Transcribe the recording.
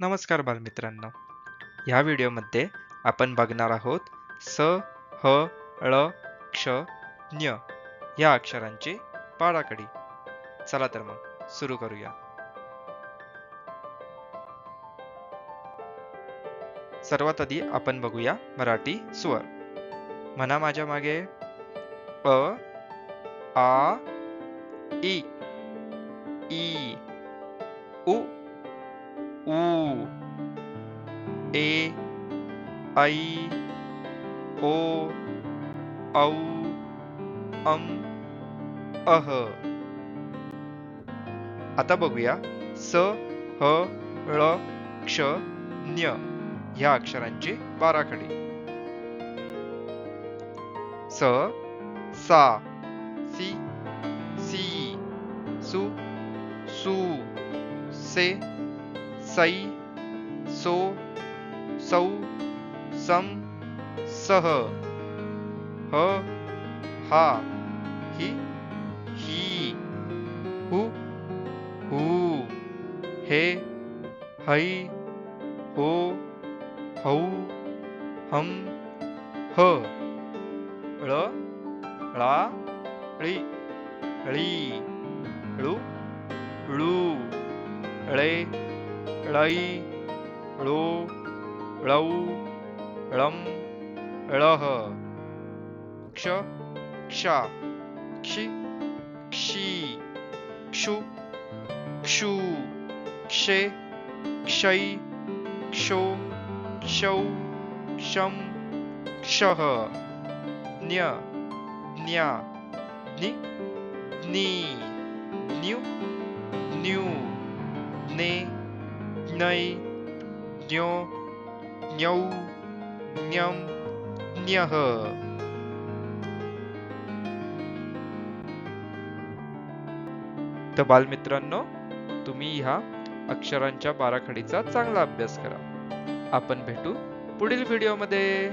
नमस्कार बालमित्रांनो. या व्हिडिओमध्ये आपण बघणार आहोत स, ह, ळ, क्ष, ज्ञ या अक्षरांची पाडाकडी. चला तर मग सुरू करूया. सर्वात आधी आपण बघूया मराठी स्वर. म्हणा माझ्या मागे. अ, आ, इ, ई, उ, ऊ, ए, ऐ, ओ, औ, अं, अह. आता बघूया स, ह, ळ, क्ष, ज्ञ ह्या अक्षरांची बाराखडी. स, सा, सी, सी, सु, सू, से, सै, सो, सौ, सम, सह, ह, हा, हि, ही, हु, हू, हे, है, हो, हौ, हम, ह, ळ, ळा, ळी, ळी, ळू, ळू, ळे, ळै, ळो, ळौ, ळम, ळह, क्ष,क्षा, क्षि, क्षी, क्षु, क्षू, क्षे, क्षै, क्षो, क्षौ, क्षम, क्षः, ज्ञ, ज्ञा, ज्ञि, ज्ञी, ज्ञु, ज्ञू, ज्ञे, ज्ञै, ज्ञो, ज्ञौ, ज्ञम, ज्ञः. तर बालमित्रांनो, तुम्ही ह्या अक्षरांच्या बाराखडीचा चांगला अभ्यास करा. आपण भेटू पुढील व्हिडिओमध्ये.